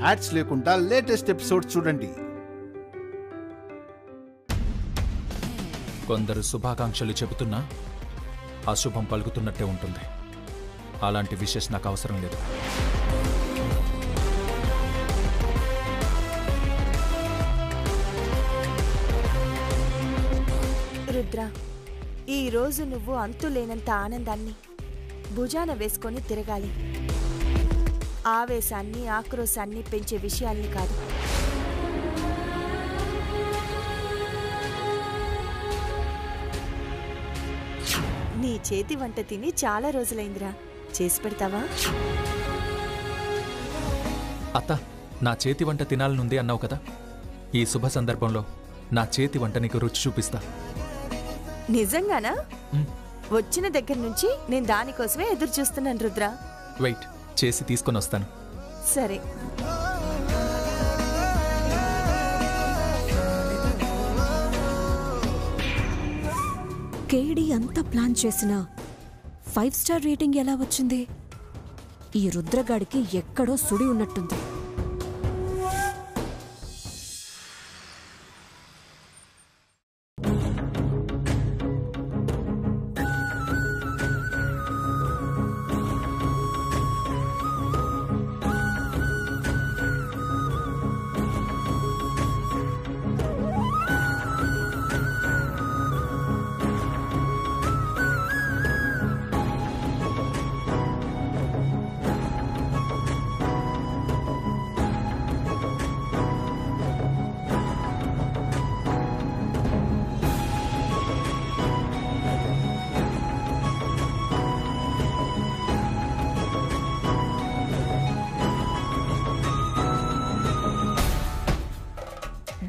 Ads లేకుండా latest episodes చూడండి. కొందరు శుభాకాంక్షలు చెబుతున్నా అశుభం పలుకుతున్నట్టే ఉంటుంది. అలాంటి విషెస్ నాకు అవసరం లేదు. రుద్ర, ఈరోజు నువ్వు అంతులేనంత ఆనందాన్ని భుజాన వేసుకొని తిరగాలి. ఆవేశాన్ని, ఆక్రోశాన్ని పెంచే విషయాల్ని కాదు. నీ చేతి వంట తిని చాలా రోజులైందిరా, చేసి పెడతావా? అత్త, నా చేతి వంట తినాలనుంది అన్నావు కదా, ఈ శుభ సందర్భంలో నా చేతి వంట నీకు రుచి చూపిస్తా. నిజంగానా? వచ్చిన దగ్గర నుంచి నేను దానికోసమే ఎదురు చూస్తున్నాను రుద్ర. వెయిట్, చేసి తీసుకొని వస్తాను. సరే. కేడి అంతా ప్లాన్ చేసిన 5 స్టార్ రేటింగ్ ఎలా వచ్చింది? ఈ రుద్రగాడికి ఎక్కడో సుడి ఉన్నట్టుంది.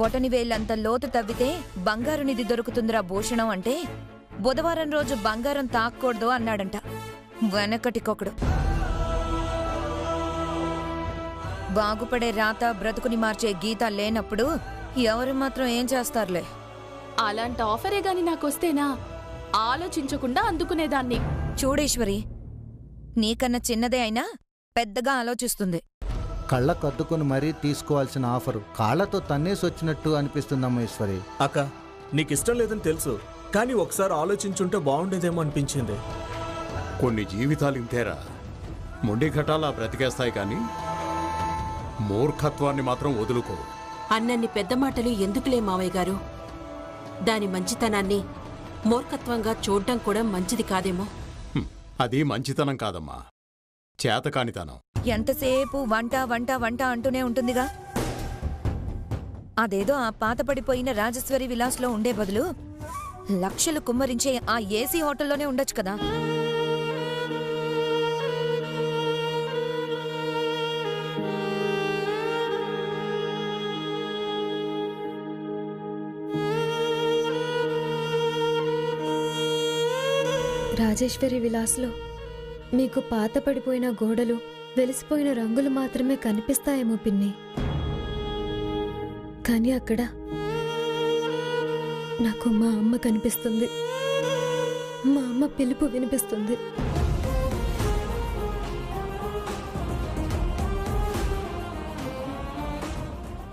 బొటని వేళ్ళంత లోతు తవ్వితే బంగారు నిధి దొరుకుతుందిరా భూషణం అంటే బుధవారం రోజు బంగారం తాక్కూడదు అన్నాడంట వెనకటికొకడు. బాగుపడే రాత బ్రతుకుని మార్చే గీత లేనప్పుడు ఎవరు మాత్రం ఏం చేస్తారులే. అలాంటి ఆఫరే గాని నాకొస్తేనా ఆలోచించకుండా అందుకునేదాన్ని. చూడేశ్వరి, నీకన్నా చిన్నదే అయినా పెద్దగా ఆలోచిస్తుంది. కళ్ళకద్దుకుని మరీ తీసుకోవాల్సిన ఆఫరు కాళ్లతో తన్నేసి వచ్చినట్టు అనిపిస్తుందమ్మా ఈశ్వరి. అక్క, నీకిష్టం లేదని తెలుసు, కానీ ఒకసారి ఆలోచించుంటే బాగుండేదేమో అనిపించింది. కొన్ని జీవితాలు ఇంతేరా, మొండి ఘటాలా బ్రతికేస్తాయి కానీ మూర్ఖత్వాన్ని మాత్రం వదులుకో. అన్నన్ని పెద్ద మాటలు ఎందుకులే మావయ్య గారు. దాని మంచితనాన్ని మూర్ఖత్వంగా చూడ్డం కూడా మంచిది కాదేమో. అది మంచితనం కాదమ్మా, చేతకానితనం. ఎంతసేపు వంట వంట వంట అంటూనే ఉంటుందిగా. అదేదో ఆ పాతపడిపోయిన రాజేశ్వరి విలాస్లో ఉండే బదులు లక్షలు కుమ్మరించే ఆ ఏసీ హోటల్లోనే ఉండొచ్చు కదా. రాజేశ్వరి విలాస్లో మీకు పాత పడిపోయిన గోడలు, వెలిసిపోయిన రంగులు మాత్రమే కనిపిస్తాయేమో పిన్ని, కానీ అక్కడ నాకు మా అమ్మ కనిపిస్తుంది. మా అమ్మ పిలుపు వినిపిస్తుంది.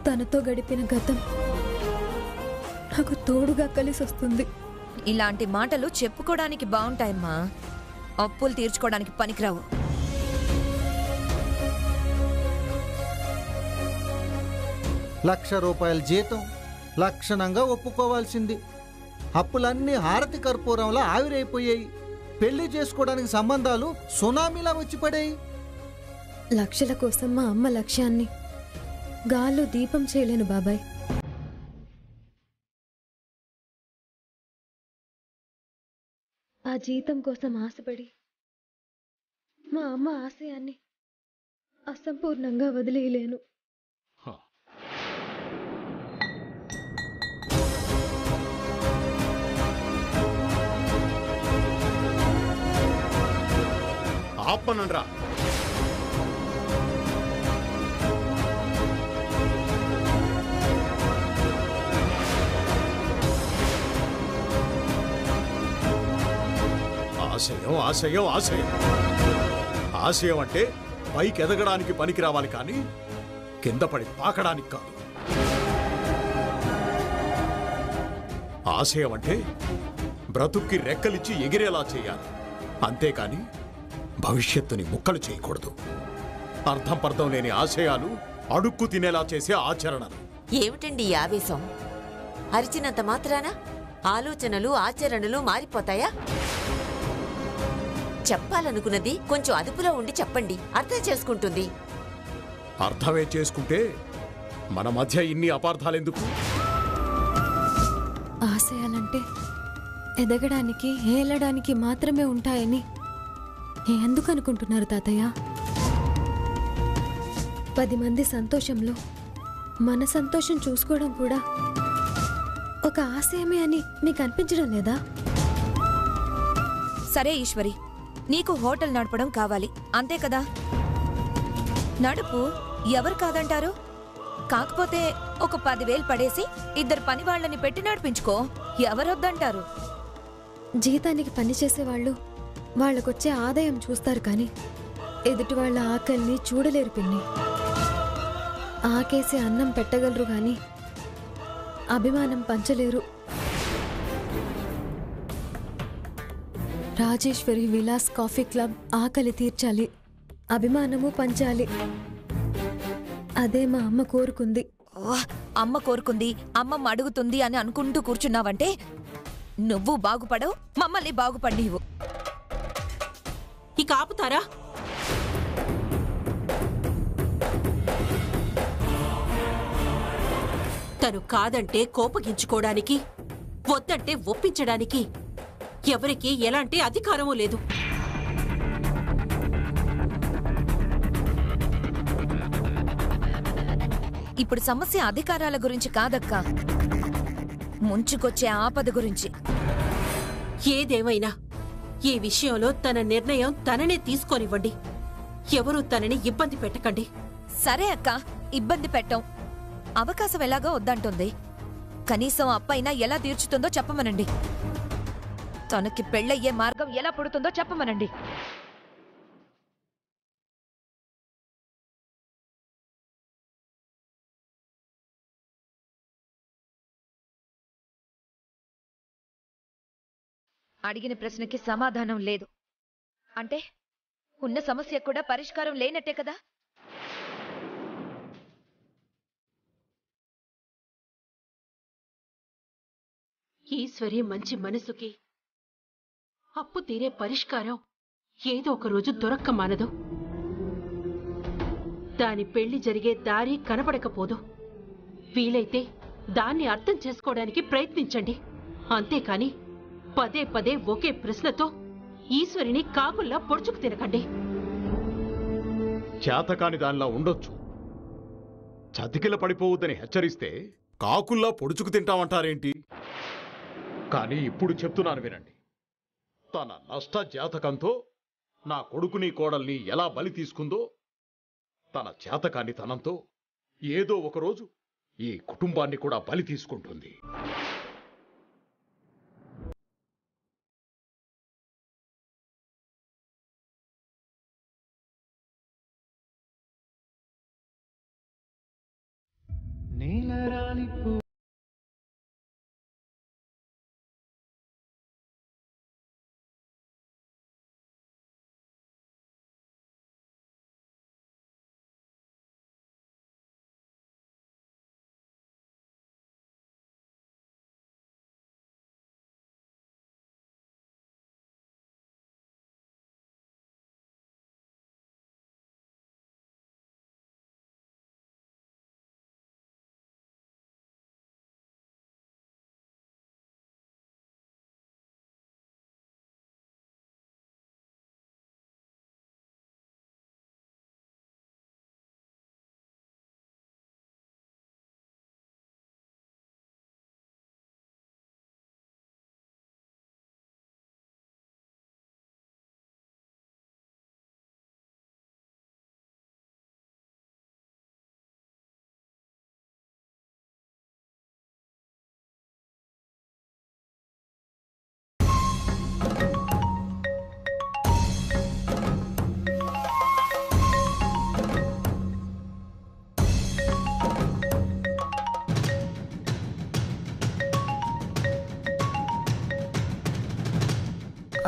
తనతో గడిపిన గతం నాకు తోడుగా కలిసి వస్తుంది. ఇలాంటి మాటలు చెప్పుకోవడానికి బాగుంటాయమ్మా, అప్పులు తీర్చుకోవడానికి పనికిరావు. ₹1,00,000 జీతం లక్షణంగా ఒప్పుకోవాల్సింది. అప్పులన్నీ హారతి కర్పూరంలా ఆవిరైపోయాయి. పెళ్లి చేసుకోవడానికి సంబంధాలు సునామీలా వచ్చి పడాయి. లక్షల కోసం మా అమ్మ లక్ష్యాన్ని గాల్లో దీపం చేయలేను బాబాయ్. ఆ జీతం కోసం ఆశపడి మా అమ్మ ఆశయాన్ని అసంపూర్ణంగా వదిలేయలేను. ఆపనండ్రా. ఆశయం ఆశయం ఆశయం ఆశయం అంటే పైకి ఎదగడానికి పనికి రావాలి, కానీ కింద పడి తాకడానికి కాదు. ఆశయం అంటే బ్రతుక్కి రెక్కలిచ్చి ఎగిరేలా చేయాలి, అంతేకాని భవిష్యత్తుని ముక్కలు చేయకూడదు. అర్థం పర్థం లేని ఆశయాలు అడుక్కు తినేలా చేసే ఆచరణలు. ఏమిటండి ఈ ఆవేశం? అరిచినంత మాత్రాన ఆలోచనలు ఆచరణలు మారిపోతాయా? చెప్పాలనుకున్నది కొంచెం అదుపులో ఉండి చెప్పండి, అర్థం చేసుకుంటుంది. అర్థమే చేసుకుంటే మన మధ్య ఇన్ని అపార్థాలెందుకు? ఆశయాలంటే ఎదగడానికి ఏలడానికి మాత్రమే ఉంటాయని ఎందుకు అనుకుంటున్నారు తాతయ్య? 10 మంది సంతోషంలో మన సంతోషం చూసుకోవడం కూడా ఒక ఆశయమే అని మీకు అనిపించడం లేదా? సరే ఈశ్వరి, నీకు హోటల్ నడపడం కావాలి అంతే కదా? నడుపు, ఎవరు కాదంటారు? కాకపోతే ఒక 10,000 పడేసి 2 పని వాళ్ళని పెట్టి నడిపించుకో, ఎవరొద్దంటారు? జీతానికి పనిచేసేవాళ్ళు వాళ్ళకొచ్చే ఆదాయం చూస్తారు కానీ ఎదుటి వాళ్ళ ఆకలిని చూడలేరు పిన్ని. ఆకేసి అన్నం పెట్టగలరు గాని అభిమానం పంచలేరు. రాజేశ్వరి విలాస్ కాఫీ క్లబ్ ఆకలి తీర్చాలి, అభిమానము పంచాలి. అదే మా అమ్మ కోరుకుంది. అమ్మ కోరుకుంది, అమ్మమ్మ అడుగుతుంది అని అనుకుంటూ కూర్చున్నావంటే నువ్వు బాగుపడవు, మమ్మల్ని బాగుపడనీవు. ఇక ఆపుతారా? తను కాదంటే కోపగించుకోవడానికి, వద్దంటే ఒప్పించడానికి ఎవరికీ ఎలాంటి అధికారమూ లేదు. ఇప్పుడు సమస్య అధికారాల గురించి కాదక్కా, ముంచుకొచ్చే ఆపద గురించి. ఏదేమైనా ఈ విషయంలో తన నిర్ణయం తననే తీసుకోనివ్వండి. ఎవరూ తనని ఇబ్బంది పెట్టకండి. సరే అక్క, ఇబ్బంది పెట్టం. అవకాశం ఎలాగో వద్దంటుంది. కనీసం అప్పైనా ఎలా తీర్చుతుందో చెప్పమనండి. తనకి పెళ్ళయ్యే మార్గం ఎలా పుడుతుందో చెప్పమనండి. అడిగిన ప్రశ్నకి సమాధానం లేదు అంటే ఉన్న సమస్య కూడా పరిష్కారం లేనట్టే కదా? ఈశ్వరి మంచి మనసుకి అప్పు తీరే పరిష్కారం ఏదో ఒక రోజు దొరక్క మానదు. దాని పెళ్లి జరిగే దారి కనపడకపోదు. వీలైతే దాన్ని అర్థం చేసుకోవడానికి ప్రయత్నించండి, అంతేకాని పదే పదే ఒకే ప్రశ్నతో ఈశ్వరిని కాకుల్లా పొడుచుకు తినకండి. చేతకాని దానిలా ఉండొచ్చు, చతికిల పడిపోవద్దని హెచ్చరిస్తే కాకుల్లా పొడుచుకు తింటామంటారేంటి? కానీ ఇప్పుడు చెప్తున్నాను వినండి. తన నష్ట జాతకంతో నా కొడుకుని కోడల్ని ఎలా బలి తీసుకుందో, తన చేతకాని తనంతో ఏదో ఒకరోజు ఈ కుటుంబాన్ని కూడా బలి తీసుకుంటుంది. నీలరాలిపో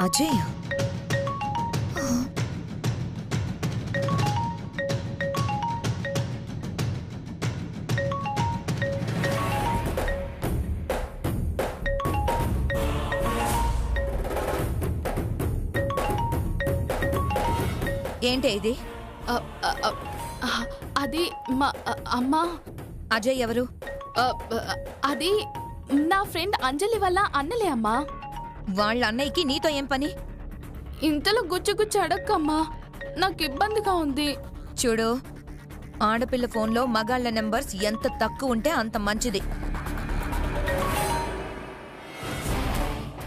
అజయ్ ఏంటి ఇది? అది మా అమ్మా. అజయ్ ఎవరు? అది నా ఫ్రెండ్ అంజలి వల్ల అన్నలే అమ్మా. వాళ్ళ అన్నయ్యకి నీతో ఏం పని? ఇంతలో గుచ్చి అడక్కమ్మా, నాకు ఇబ్బందిగా ఉంది. చూడు, ఆడపిల్ల ఫోన్లో మగాళ్ళ నెంబర్స్ ఎంత తక్కువ ఉంటే అంత మంచిది.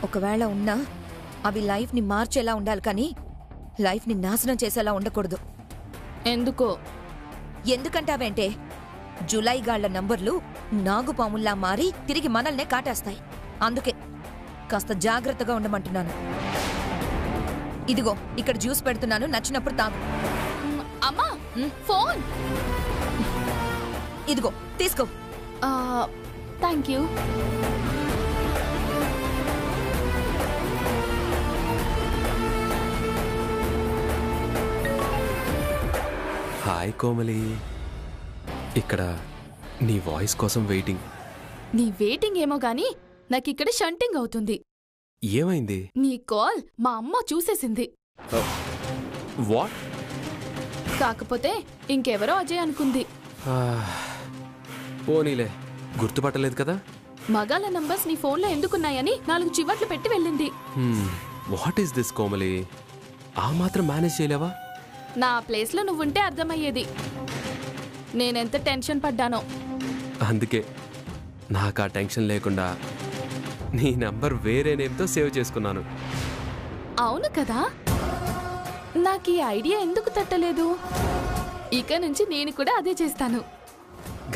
ఒకవేళ ఉన్నా అవి లైఫ్ని మార్చేలా ఉండాలి, కానీ లైఫ్ని నాశనం చేసేలా ఉండకూడదు. ఎందుకో? ఎందుకంటావేంటే, జులై గాళ్ల నంబర్లు నాగుపాముల్లా మారి తిరిగి మనల్నే కాటేస్తాయి. అందుకే కాస్త జాగ్రత్తగా ఉండమంటున్నాను. ఇదిగో ఇక్కడ జ్యూస్ పెడుతున్నాను, నచ్చినప్పుడు తాగు. అమ్మా, ఫోన్ ఇదిగో తీసుకో. Thank you. హాయ్ కోమలి, ఇక్కడ నీ వాయిస్ కోసం వెయిటింగ్. నీ వెయిటింగ్ ఏమో గాని నాకు ఇక్కడ షంటింగ్ అవుతుంది. ఏమైంది? నీ కాల్ మా అమ్మ చూసేసింది. వాట్? కాకపోతే ఇంకెవరో అజయ్ అనుకుంది. పోనీలే, గుర్తుపట్టలేదు కదా. మగాళ్ళ నంబర్స్ నీ ఫోన్లో ఎందుకున్నాయని 4 చివర్లు పెట్టి వెళ్ళింది. What is this Komali? ఆ మాత్రం మేనేజ్ చేయలేవా? నా ప్లేస్లో నువ్వుంటే అర్థమయ్యేది నేనెంత టెన్షన్ పడ్డానో. అందుకే నాకు ఆ టెన్షన్ లేకుండా నీ నంబర్ వేరే నేమ్తో సేవ్ చేసుకున్నాను. అవును కదా, నాకు ఈ ఐడియా ఎందుకు తట్టలేదు? ఇక నుంచి నేను కూడా అదే చేస్తాను.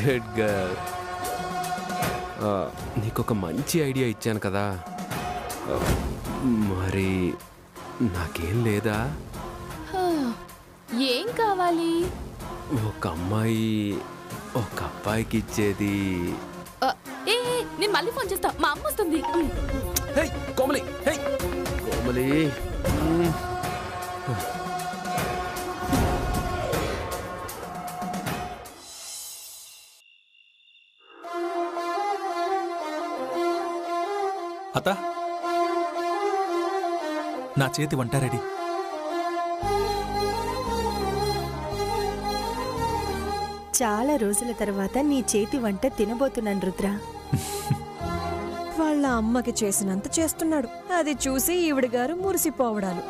Good girl. నీకొక మంచి ఐడియా ఇచ్చాను కదా, మరి నాకేం లేదా? ఏం కావాలి? ఒక అమ్మాయి ఒక అబ్బాయికి ఇచ్చేది. నేను మళ్ళీ ఫోన్ చేస్తా, మా అమ్మ వస్తుంది. కోమలి, కోమలి. అత్త, నా చేతి వంట రెడీ. చాలా రోజుల తర్వాత నీ చేతి వంట తినబోతున్నాను రుద్ర. వాళ్ళ అమ్మకి చేసినంత చేస్తున్నాడు, అది చూసి ఈవిడ గారు మురిసిపోవడాలు.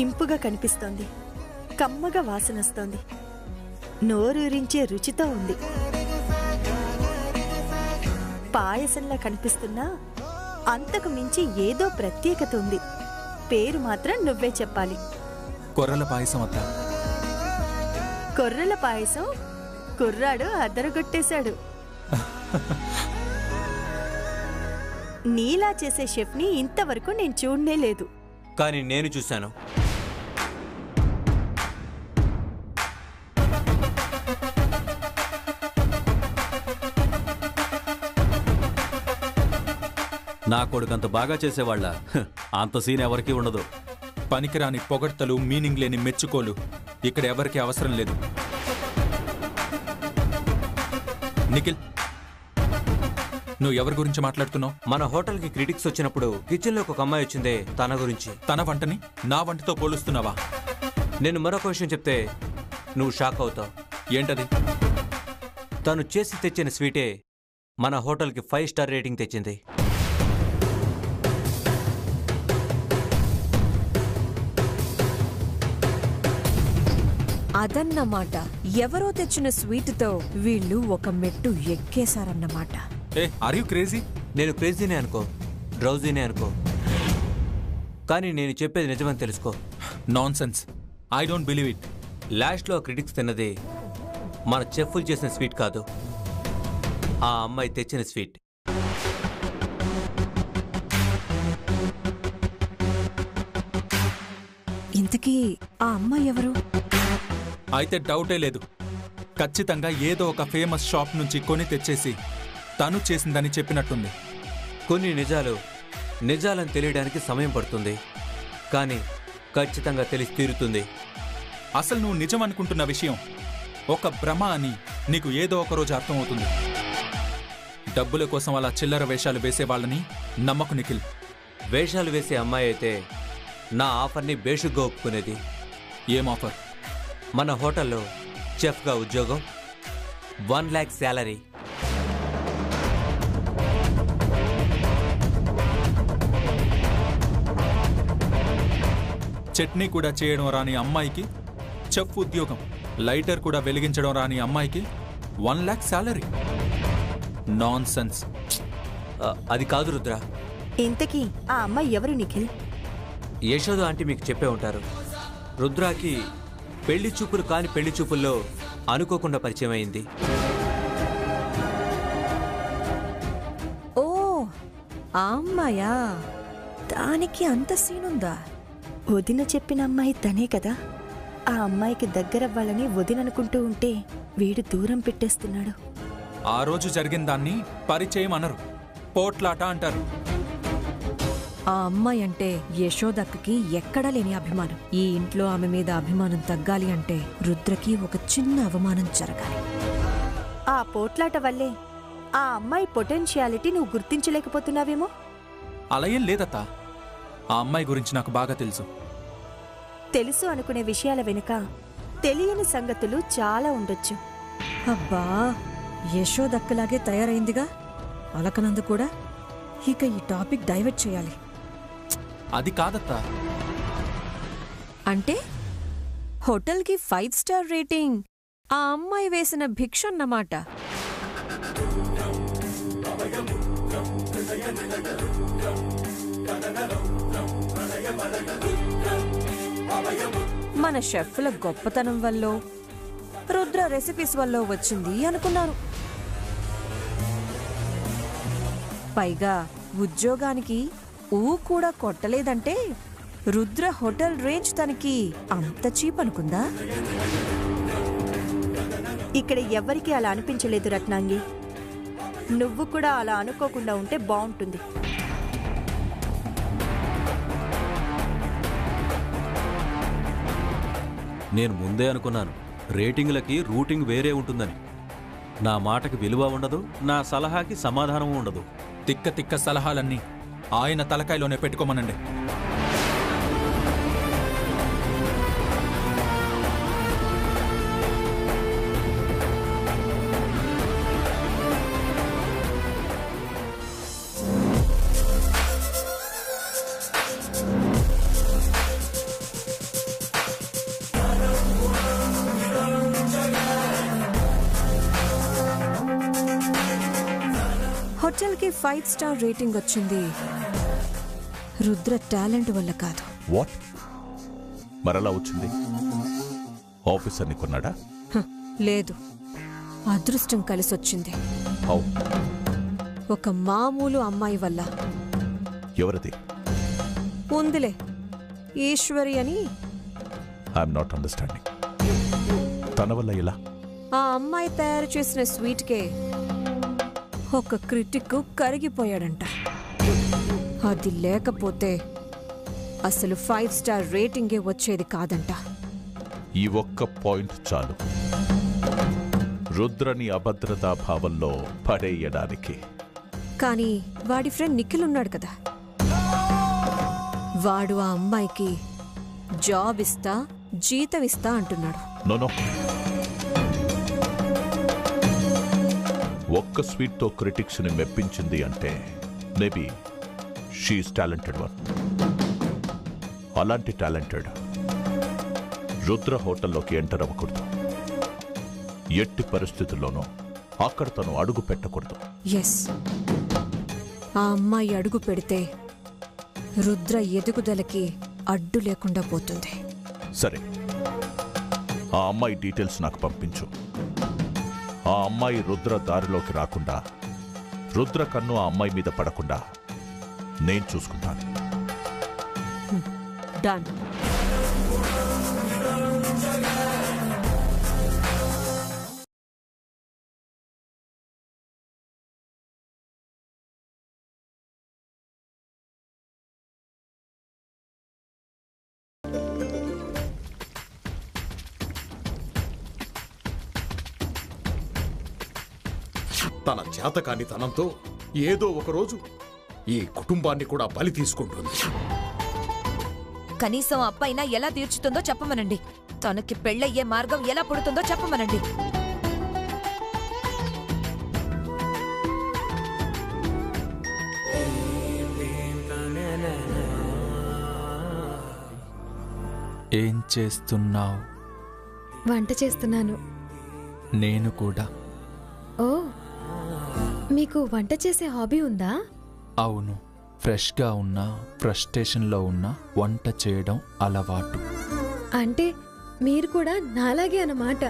ఇంపుగా కనిపిస్తోంది, కమ్మగా వాసనొస్తోంది, నోరూరించే రుచితో ఉంది. పాయసంలా కనిపిస్తున్నా అంతకు మించి ఏదో ప్రత్యేకత ఉంది. పేరు మాత్రం నువ్వే చెప్పాలి. కొర్రల పాయసం అత్త. కొర్రల పాయసం? కుర్రాడు అదరగొట్టేశాడు. నీలా చేసే షెఫ్ని ఇంతవరకు నేను చూడనే లేదు. కానీ నేను చూశాను. నా కొడుకంత బాగా చేసేవాళ్ళ అంత సీన్ ఎవరికీ ఉండదు. పనికిరాని పొగడ్తలు, మీనింగ్ లేని మెచ్చుకోలు ఇక్కడ ఎవరికి అవసరం లేదు. నిఖిల్, నువ్వు ఎవరి గురించి మాట్లాడుతున్నావు? మన హోటల్కి క్రిటిక్స్ వచ్చినప్పుడు కిచెన్లోకి ఒక అమ్మాయి వచ్చిందే, తన గురించి. తన వంటని నా వంటతో పోలుస్తున్నావా? నేను మరొక విషయం చెప్తే నువ్వు షాక్ అవుతావు. ఏంటది? తను చేసి తెచ్చిన స్వీటే మన హోటల్కి 5 స్టార్ రేటింగ్ తెచ్చింది. అదన్నమాట. ఎవరో తెచ్చిన స్వీట్తో వీళ్ళు ఒక మెట్టు ఎక్కేశారన్నమాట. Are you crazy? నేను క్రేజీనే అనుకో, డ్రౌజీనే అనుకో, కానీ నేను చెప్పేది నిజమని తెలుసుకో. Non sense, I don't believe it. లాస్ట్లో క్రిటిక్స్ తిన్నది మన చెఫ్లు చేసిన స్వీట్ కాదు, ఆ అమ్మాయి తెచ్చిన స్వీట్. ఇంతకీ ఆ అమ్మాయి ఎవరు? అయితే డౌటే లేదు, ఖచ్చితంగా ఏదో ఒక ఫేమస్ షాప్ నుంచి కొని తెచ్చేసి తను చేసిందని చెప్పినట్టుంది. కొన్ని నిజాలని తెలియడానికి సమయం పడుతుంది, కానీ ఖచ్చితంగా తెలిసి తీరుతుంది. అసలు నువ్వు నిజం అనుకుంటున్న విషయం ఒక భ్రమ అని నీకు ఏదో ఒక రోజు అర్థమవుతుంది. డబ్బుల కోసం అలా చిల్లర వేషాలు వేసేవాళ్ళని నమ్మకు నిఖిల్. వేషాలు వేసే అమ్మాయి అయితే నా ఆఫర్ని బేషుగ్గా ఒప్పుకునేది. ఏం ఆఫర్? మన హోటల్లో చెఫ్గా ఉద్యోగం, 1 lakh శాలరీ. చట్నీ కూడా చేయడం రాని అమ్మాయికి చెఫ్ ఉద్యోగం, లైటర్ కూడా వెలిగించడం రాని అమ్మాయికి 1 lakh శాలరీ. Non sense. అది కాదు రుద్ర. ఇంతకీ ఆ అమ్మాయి ఎవరు నిఖిల్? యశోద ఆంటీ మీకు చెప్పే ఉంటారు. రుద్రాకి పెళ్లి చూపులు కాని పెళ్లి చూపుల్లో అనుకోకుండా పరిచయం అయింది. ఓ, ఆ అమ్మాయా? దానికి అంత సీనుందా? వదిన చెప్పిన అమ్మాయి తనే కదా. ఆ అమ్మాయికి దగ్గరవ్వాలని వదిననుకుంటూ ఉంటే వీడు దూరం పెట్టేస్తున్నాడు. ఆ రోజు జరిగిన దాన్ని పరిచయం అనరు, పోట్లాట అంటారు. ఆ అమ్మాయి అంటే యశోదక్కకి ఎక్కడా లేని అభిమానం. ఈ ఇంట్లో ఆమె మీద అభిమానం తగ్గాలి అంటే రుద్రకి ఒక చిన్న అవమానం జరగాలి. ఆ పోట్లాట వల్లే ఆ అమ్మాయి పొటెన్షియాలిటీ నువ్వు గుర్తించలేకపోతున్నావేమో. అలా ఏం లేదత్త, ఆ అమ్మాయి గురించి నాకు బాగా తెలుసు. తెలుసు అనుకునే విషయాల వెనుక తెలియని సంగతులు చాలా ఉండొచ్చు. అబ్బా, యశోదక్కలాగే తయారైందిగా అలకనందు కూడా. ఇక ఈ టాపిక్ డైవర్ట్ చేయాలి. అది కాదత్తా. అంటే హోటల్కి 5 స్టార్ రేటింగ్ ఆ అమ్మాయి వేసిన భిక్ష అన్నమాట. మన షెఫ్ల గొప్పతనం వల్ల, రుద్ర రెసిపీస్ వల్ల వచ్చింది అనుకున్నాను. పైగా ఉద్యోగానికి కూడా కొట్టలేదంటే రుద్ర హోటల్ రేంజ్ తనకి అంత చీప్ అనుకుందా? ఇక్కడ ఎవ్వరికీ అలా అనిపించలేదు రత్నాంగి. నువ్వు కూడా అలా అనుకోకుండా ఉంటే బాగుంటుంది. నేను ముందే అనుకున్నాను రేటింగ్లకి రూటింగ్ వేరే ఉంటుందని. నా మాటకి విలువ ఉండదు, నా సలహాకి సమాధానం ఉండదు. తిక్క తిక్క సలహాలన్నీ ఆయన తలకాయలోనే పెట్టుకోమనండి. హోటల్కి 5 స్టార్ రేటింగ్ వచ్చింది రుద్ర టాలెంట్ వల్ల కాదు. వాట్? మరలా వచ్చింది? ఆఫీసర్ని కొన్నాడా? లేదు, అదృష్టం కలిసొచ్చింది. ఒక మామూలు అమ్మాయి వల్ల. ఎవరిది? ఉందిలే, ఈశ్వరి అని. I'm not understanding. తన వల్ల ఎలా? ఆ అమ్మాయి తయారు చేసిన స్వీట్కే ఒక క్రిటిక్ కరిగిపోయాడంట. అది లేకపోతే అసలు 5 స్టార్ రేటింగే వచ్చేది కాదంట. ఈ ఒక్క పాయింట్ చాలు రుద్రని అభద్రతా భావంలో పడేయడానికి. కానీ వాడి ఫ్రెండ్ నిఖిల్ ఉన్నాడు కదా, వాడు ఆ అమ్మాయికి జాబ్ ఇస్తా, జీతం ఇస్తా అంటున్నాడు. నో, ఒక్క స్వీట్తో క్రిటిక్స్ని మెప్పించింది అంటే మేబీ షీఈస్ టాలెంటెడ్ వన్. అలాంటి టాలెంటెడ్ రుద్ర హోటల్లోకి ఎంటర్ అవ్వకూడదు. ఎట్టి పరిస్థితుల్లోనూ అక్కడ తను అడుగు పెట్టకూడదు. ఎస్, ఆ అమ్మాయి అడుగు పెడితే రుద్ర ఎదుగుదలకి అడ్డు లేకుండా పోతుంది. సరే, ఆ అమ్మాయి డీటెయిల్స్ నాకు పంపించు. ఆ అమ్మాయి రుద్ర దారిలోకి రాకుండా, రుద్ర కన్ను ఆ అమ్మాయి మీద పడకుండా నేను చూసుకుంటాను. డన్. తన చేతకాని తనంతో ఏదో ఒకరోజు ఈ కుటుంబాన్ని కూడా బలి తీసుకుంటుంది. కనీసం అప్పైనా ఎలా తీర్చుతుందో చెప్పమనండి. తనకి పెళ్ళయ్యే మార్గం ఎలా పుడుతుందో చెప్పమనండి. ఏం చేస్తున్నావు? వంట చేస్తున్నాను. నేను కూడా. ఓ, మీకు వంట చేసే హాబీ ఉందా? అవును, ఫ్రెష్గా ఉన్నా ఫ్రస్ట్రేషన్లో ఉన్నా వంట చేయడం అలవాటు. అంటే మీరు కూడా నాలాగే అన్నమాట.